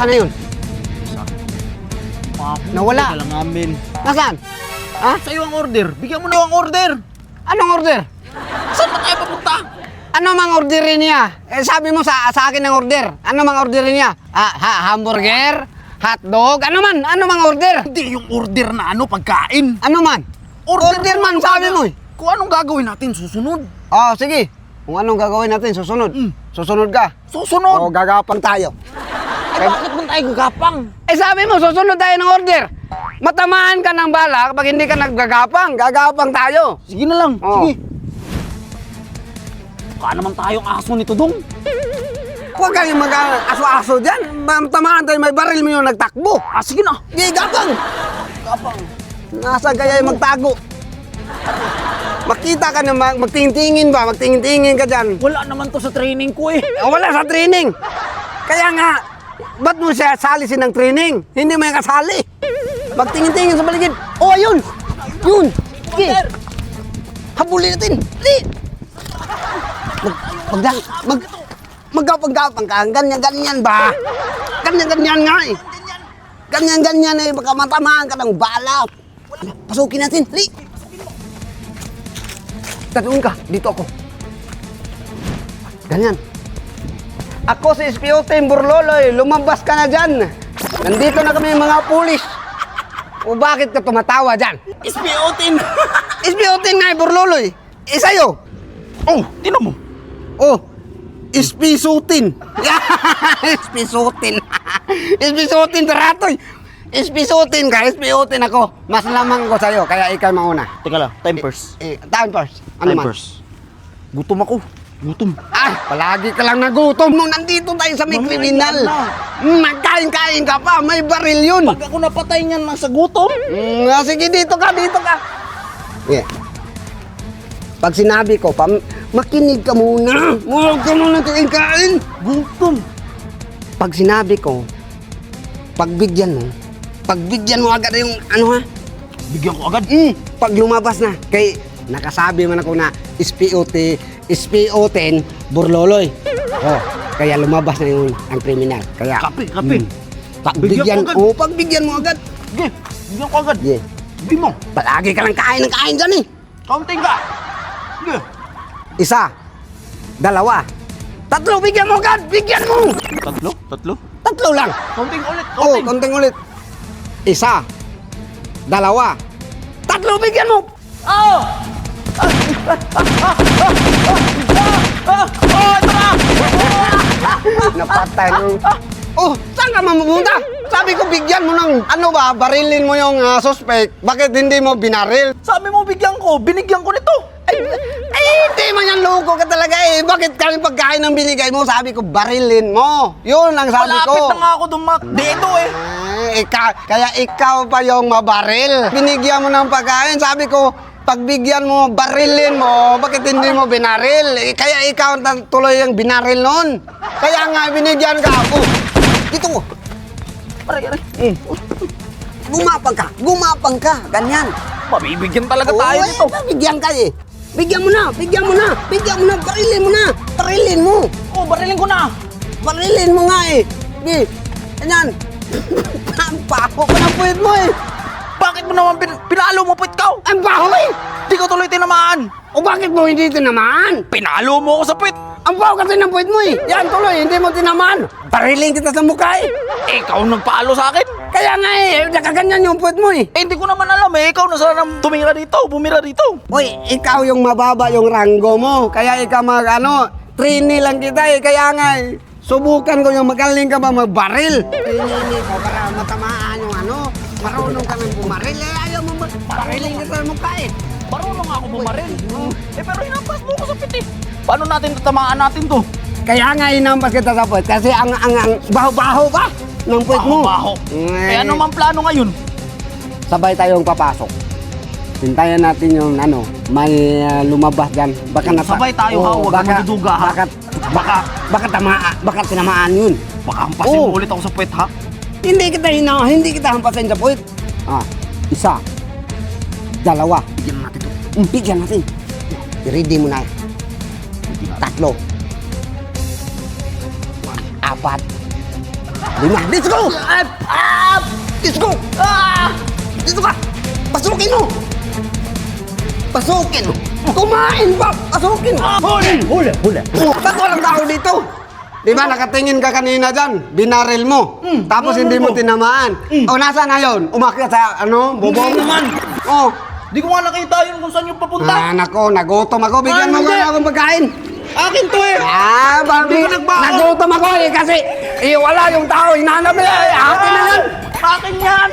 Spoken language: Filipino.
Nasaan na yun? Nawala. Lang amin. Nasaan? Ha? Sa'yo ang order. Bigyan mo na ang order. Anong order? Saan ba tayo papunta? Ano mang orderin niya? Eh, sabi mo sa akin ang order. Ano mang orderin niya? Hamburger? Hotdog? Ano mang order? Hindi yung order na pagkain. Ano man? Order man, sabi mo eh. Kung anong gagawin natin, susunod. Oh, sige. Kung anong gagawin natin, susunod. Susunod ka. Susunod? O, gagapang tayo. Eh, bakit mo tayo gagapang? Eh, sabi mo, susunod tayo ng order. Matamaan ka ng bala kapag hindi ka naggagapang. Gagapang tayo. Sige na lang, Oh. sige. Baka naman tayong aso nito, Dong. Huwag kayong mag-aso-aso dyan. Tamaan tayo, may baril mo yung nagtakbo. Sige na. Hindi, gapang. Nasaan kaya yung magtago? Makita ka na magtingin-tingin ba? Magtingin-tingin ka dyan. Wala naman to sa training ko eh. Wala sa training. Kaya nga, ba't mo siya salisin ng training? Hindi mo yung kasali. Magtingin-tingin sa paligid. Oh, ayun! Yun! Sige! Habulin natin! Dali! Maggapang-gapang ka. Ganyan-ganyan ba? Ganyan-ganyan nga eh. Ganyan-ganyan eh. Baka matamaan ka ng bala. Pasukin natin. Dali! Tatuin ka. Dito ako. Ganyan. Ako si Espiote Burloloy. Lumabas ka na dyan. Nandito na kami mga pulis. O bakit ka tumatawa dyan? Ispiotin! Espiote nga Burloloy. Sa'yo. Oh, tinan mo. Oh, ispisutin. Ispisutin. Ispisutin, Taratoy. Ispisutin ka, ispisutin ako. Mas lamang ko sa'yo, kaya ikaw mauna. Teka lang, time first. Time first. Ano Time man? first. Gutom ako. Gutom. Ah, palagi ka lang nagutom. Nung nandito tayo sa may Mamaya kriminal. na. Magkain-kain ka pa, may baril yun. Pag ako napatay niyan lang sa gutom. Sige, dito ka, dito ka. Yeah. Pag sinabi ko, makinig ka muna. Huwag ka muna kain. Gutom. Pag sinabi ko, pagbigyan mo agad yung ano ha? Bigyan ko agad. Pag lumabas na, kay nakasabi man ako na ispiotin Burloloy. Oh, kaya lumabas na yung ang kriminal. Kaya Kape. pagbigyan mo agad. Sige, bigyan ko agad. Yeah. Sabi mo, Palagi ka lang kain ng kain dyan eh. kaunting ka. Sige. Isa, dalawa, tatlo, bigyan mo agad, bigyan mo. Tatlo? Tatlo lang. Kaunting ulit, Oh, konting ulit. Isa, dalawa, tatlo, bigyan mo. Oh! Ito na! Napatay nung... Oh, saan ka mamupunta? Sabi ko bigyan mo ng barilin mo yung suspect. Bakit hindi mo binaril? Sabi mo bigyan ko, binigyan ko nito. Ay, hindi man yan loko ka talaga eh. Bakit kami pagkain ng binigay mo? Sabi ko barilin mo. Yun ang sabi ko. Malapit na nga ako dito eh. Kaya ikaw pa yung mabaril. Binigyan mo ng pagkain. Sabi ko, pagbigyan mo, barilin mo, bakit hindi mo binaril? Kaya ikaw tuloy yung binaril nun. Kaya nga, binigyan ka ako. Dito mo. Aray. Gumapang ka, ganyan. Mabibigyan talaga tayo nito. Bigyan ka eh. Bigyan mo na, barilin mo. Oh, barilin ko na. Barilin mo nga eh. Di, ganyan. Ang baho pa ng puwit mo eh. Bakit mo naman pinalo mo pa ikaw? Ang baho eh. Di ko tuloy tinamaan. O bakit mo hindi tinamaan? Pinalo mo ako sa pit. Ang baho kasi ng puwit mo eh. Yan tuloy, hindi mo tinamaan. Barilin kita sa mukha eh. Ikaw nagpalo sa akin. Kaya nga eh, nakaganyan yung puwit mo eh. Hindi ko naman alam eh. Ikaw na sana bumira dito. Uy, ikaw yung mababa yung ranggo mo. Kaya ikaw trainee lang kita eh. Kaya nga eh, subukan ko yung magaling ka ba magbaril. Trainee ko para matamaan yung marunong ka nang bumaril. Ayaw mo barilin kita sa mukha eh. Marunong ako bumaril. Pero hinampas mo ako sa pit eh. Paano natin tatamaan natin to? Kaya nga inampas kita sa puwet. Kasi ang baho-baho ba ng puwet mo. Baho. Eh ano man plano ngayon? Sabay tayong papasok. Hintayan natin yung may lumabas dyan. Sabay tayo ha, huwag kang maduduga ha. Baka tinamaan yun. Baka hampasin mo ulit ako sa puwet ha. Hindi kita hampasin sa puwet. Isa, dalawa. Bigyan natin. I-ready mo na. Tatlo. Apat. Lima. Let's go! Let's go! Dito ka! Pasukin mo! Pasukin mo! Kumain pa! Pasukin mo! Huli! Ba't walang tao dito? Di ba nakatingin ka kanina dyan? Binaril mo. Tapos hindi mo tinamaan. O nasa na yun? Umakyat sa bubong? Hindi naman. Oh. Di ko nga nakita yun kung saan yung papunta. Nako, nagutom ako. Bigyan mo Hindi. nga akong pagkain. Akin to eh. Bakit? Hindi ka nagbaon. Nagutom ako kasi wala yung tao. Hinanap nila. Akin na yan. Akin yan.